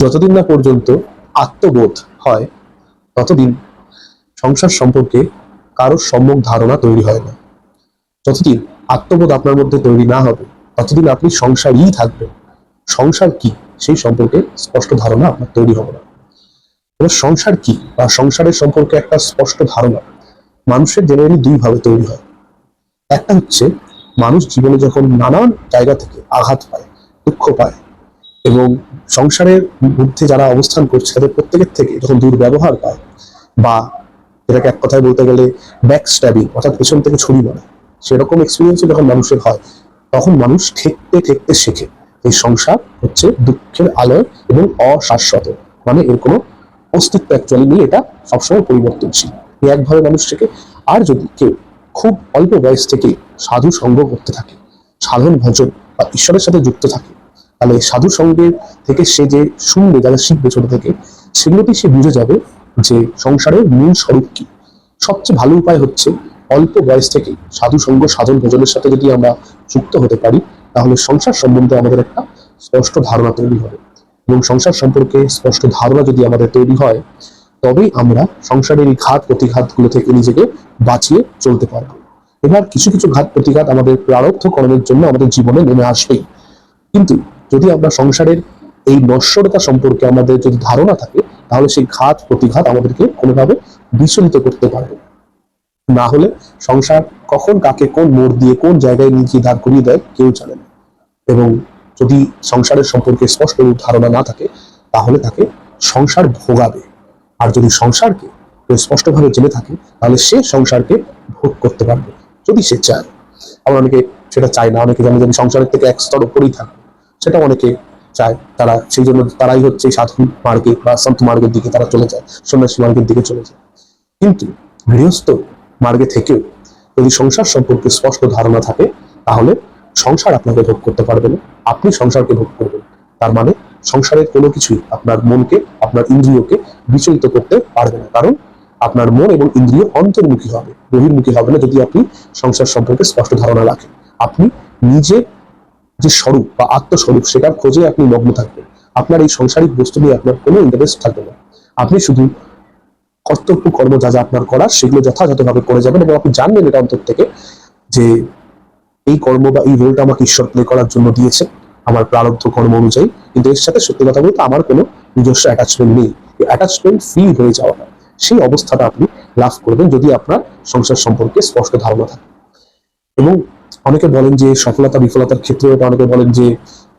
যতদিন না পর্যন্ত আত্মবোধ হয় ততদিন সংসার সম্পর্কে কারোর সম্যক ধারণা তৈরি হয় না। যতদিন আত্মবোধ আপনার মধ্যে তৈরি না হবে ততদিন আপনি সংসারই থাকবেন। সংসার কি সেই সম্পর্কে স্পষ্ট ধারণা আপনার তৈরি হবে না। এবার সংসার কি বা সংসারের সম্পর্কে একটা স্পষ্ট ধারণা মানুষের জেনারেলি দুই ভাবে তৈরি হয়। একটা হচ্ছে মানুষ জীবনে যখন নানান জায়গা থেকে আঘাত পায়, দুঃখ পায় এবং সংসারের মধ্যে যারা অবস্থান করছে তাদের প্রত্যেকের থেকে যখন দুর্ব্যবহার পায় বা এটাকে এক কথায় বলতে গেলে ব্যাক স্ট্যাবিং অর্থাৎ পেছন থেকে ছুরি মারে, সেরকম এক্সপিরিয়েন্স যখন মানুষের হয় তখন মানুষ ঠেকতে ঠেকতে শেখে এই সংসার হচ্ছে দুঃখের আলোয় এবং অশাশ্বত, মানে এর কোনো অস্তিত্ব অ্যাকচুয়ালি নেই, এটা সবসময় পরিবর্তনশীল, একভাবে মানুষ শেখে। আর যদি কেউ খুব অল্প বয়স থেকে সাধু সঙ্গ করতে থাকে, সাধন ভজন বা ঈশ্বরের সাথে যুক্ত থাকে, তাহলে সাধু সঙ্গের থেকে সে যে শুনবে, যারা শিখবে ছোট থেকে, সেগুলোতেই সে বুঝে যাবে যে সংসারের মূল স্বরূপ কি। সবচেয়ে ভালো উপায় হচ্ছে অল্প বয়স থেকে সাধু সঙ্গ সাধন ভজনের সাথে যদি আমরা যুক্ত হতে পারি, তাহলে সংসার সম্বন্ধে আমাদের একটা স্পষ্ট ধারণা তৈরি হবে। এবং সংসার সম্পর্কে স্পষ্ট ধারণা যদি আমাদের তৈরি হয়, তবেই আমরা সংসারের এই ঘাত প্রতিঘাতগুলো থেকে নিজেকে বাঁচিয়ে চলতে পারবো। এবার কিছু কিছু ঘাত প্রতিঘাত আমাদের প্রারব্ধ কর্মের জন্য আমাদের জীবনে নেমে আসবেই, কিন্তু যদি আমরা সংসারের এই নশ্বরতা সম্পর্কে আমাদের যদি ধারণা থাকে, তাহলে সেই ঘাত প্রতিঘাত আমাদেরকে কোনোভাবে বিচলিত করতে পারবে না। হলে সংসার কখন কাকে কোন মোড় দিয়ে কোন জায়গায় নিয়ে গিয়ে দাঁড় করিয়ে দেয় কেউ জানে না। এবং যদি সংসারের সম্পর্কে স্পষ্ট ধারণা না থাকে, তাহলে তাকে সংসার ভোগাবে। আর যদি সংসারকে কেউ স্পষ্টভাবে জেনে থাকে, তাহলে সে সংসারকে ভোগ করতে পারবে যদি সে চায়। আবার অনেকে সেটা চায় না, অনেকে জানে যে আমি সংসারের থেকে এক স্তর উপরেই থাকবো, সেটা অনেকে চায়। তারা সেই জন্য তারাই হচ্ছে সাধু মার্গে বা সন্ত মার্গের দিকে তারা চলে যায়, সন্ন্যাসী মার্গের দিকে চলে যায়। কিন্তু গৃহস্থ মার্গে থেকেও যদি সংসার সম্পর্কে স্পষ্ট ধারণা থাকে, তাহলে সংসার আপনাকে ভোগ করতে পারবে না, আপনি সংসারকে ভোগ করবেন। তার মানে সংসারের কোনো কিছুই আপনার মনকে, আপনার ইন্দ্রিয়কে বিচলিত করতে পারবে না, কারণ আপনার মন এবং ইন্দ্রিয় অন্তর্মুখী হবে, বহির্মুখী হবে না। যদি আপনি সংসার সম্পর্কে স্পষ্ট ধারণা রাখেন, আপনি নিজে যে স্বরূপ বা আত্মস্বরূপ সেটার খোঁজে আপনি মগ্ন থাকবেন। আপনার এই সংসারিক বস্তু নিয়ে আপনার কোনো ইন্টারেস্ট থাকবে না। আপনি শুধু কর্তব্য কর্ম যা যা আপনার করার সেগুলো যথাযথভাবে করে যাবেন, এবং আপনি জানবেন এটা অন্তর থেকে যে এই কর্ম বা এই রোলটা আমাকে ঈশ্বর প্লে করার জন্য দিয়েছে আমার প্রারব্ধ কর্ম অনুযায়ী। কিন্তু এর সাথে সত্যি কথা বলতে আমার কোনো নিজস্ব অ্যাটাচমেন্ট নেই। অ্যাটাচমেন্ট ফ্রি হয়ে যাওয়াটা, সেই অবস্থাটা আপনি লাভ করবেন যদি আপনার সংসার সম্পর্কে স্পষ্ট ধারণা থাকে। এবং অনেকে বলেন যে সফলতা বিফলতার ক্ষেত্রে, অনেকে বলেন যে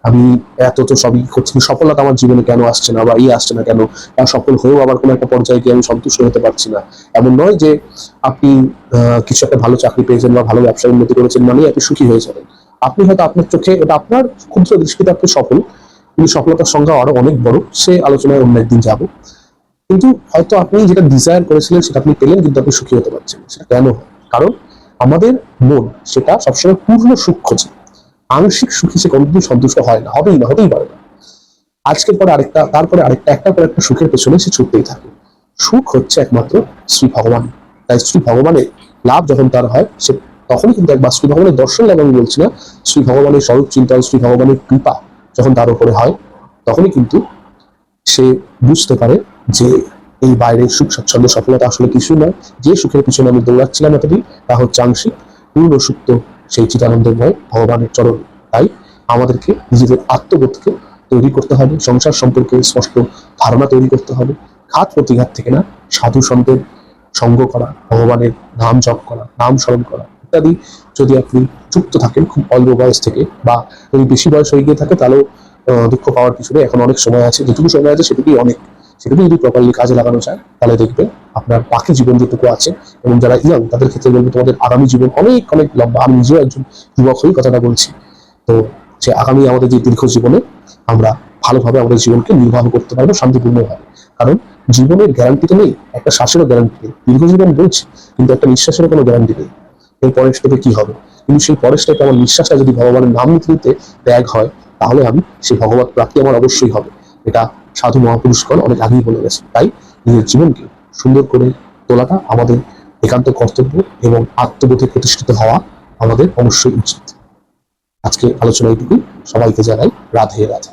আমি এত তো সবই হচ্ছে, সফলতা আমার জীবনে কেন আসছে না বা আসছে না কেন, বা সফল হয়েও আবার কোনো একটা পর্যায়ে গিয়ে আমি সন্তুষ্ট হতে পারছি না। এমন নয় যে আপনি কিছু একটা ভালো চাকরি পেয়েছেন বা ভালো ব্যবসায় উন্নতি করেছেন মানেই আপনি সুখী হয়ে যাবেন। আপনি হয়তো আপনার চোখে এটা আপনার ক্ষুদ্র দৃষ্টিতে আপনি সফল, কিন্তু সফলতার সংখ্যা আরো অনেক বড়, সে আলোচনায় অন্য একদিন যাবো। কিন্তু হয়তো আপনি যেটা ডিজায়ার করেছিলেন সেটা আপনি পেলেন, কিন্তু আপনি সুখী হতে পারছেন। সেটা কেন হয়? কারণ আমাদের মন সেটা সবসময় পূর্ণ সুখ খোঁজে, আংশিক সুখী সে কোনোদিন সন্তুষ্ট হয় না, হবেই না, হতেই পারে না। আজকের পরে আরেকটা, তারপরে আরেকটা, একটার পর একটা সুখের পেছনে সে ছুটতেই থাকে। সুখ হচ্ছে একমাত্র শ্রী ভগবান। তাই শ্রী ভগবানের লাভ যখন তার হয়, সে তখনই কিন্তু একবার শ্রী ভগবানের দর্শন লাভ, আমি বলছি না, শ্রী ভগবানের স্বরূপ চিন্তন, শ্রী ভগবানের কৃপা যখন তার উপরে হয়, তখনই কিন্তু সে বুঝতে পারে যে এই বাইরের সুখ স্বাচ্ছন্দ্য সফলতা আসলে কিছু নয়। যে সুখের পিছনে আমি দৌড়াচ্ছিলাম এতদিন, তা হচ্ছে আংশিক, পূর্ণ সুপ্ত সেই চিদানন্দময় ভগবানের চরণ। তাই আমাদেরকে নিজেদের আত্মবোধকে তৈরি করতে হবে, সংসার সম্পর্কে স্পষ্ট ধারণা তৈরি করতে হবে। ঘাত প্রতিঘাত থেকে না, সাধু সন্তের সঙ্গ করা, ভগবানের নাম জপ করা, নাম স্মরণ করা ইত্যাদি যদি আপনি যুক্ত থাকেন খুব অল্প বয়স থেকে, বা যদি বেশি বয়স হয়ে গিয়ে থাকে, তাহলেও দুঃখ পাওয়ার কিছু নেই, এখন অনেক সময় আছে, যেটুকু সময় আছে সেটুকুই অনেক। সেটুকু যদি প্রপারলি কাজে লাগানো যায়, তাহলে দেখবেন আপনার বাকি জীবন যেটুকু আছে, এবং যারা ইয়াং তাদের ক্ষেত্রে বলবো তোমাদের আগামী জীবন অনেক অনেক লম্বা। আমি নিজেও একজন যুবক হয়ে কথাটা বলছি। তো সে আগামী আমাদের যে দীর্ঘ জীবনে আমরা ভালোভাবে আমাদের জীবনকে নির্বাহ করতে পারবো শান্তিপূর্ণভাবে। কারণ জীবনের গ্যারান্টি তো নেই, একটা শ্বাসেরও গ্যারান্টি নেই। দীর্ঘ জীবন বলছি, কিন্তু একটা নিঃশ্বাসেরও কোনো গ্যারান্টি নেই। এর পরের স্টেপে কি হবে, কিন্তু সেই পরের স্টেপে আমার নিঃশ্বাসটা যদি ভগবানের নাম নিতে নিতে ত্যাগ হয়, তাহলে আমি সেই ভগবত প্রাপ্তি আমার অবশ্যই হবে। এটা সাধু মহাপুরুষগণ অনেক আগেই বলে গেছে। তাই নিজের জীবনকে সুন্দর করে তোলাটা আমাদের একান্ত কর্তব্য, এবং আত্মবোধে প্রতিষ্ঠিত হওয়া আমাদের অবশ্যই উচিত। আজকে আলোচনা এইটুকুই। সবাইকে জানাই রাধে রাধে।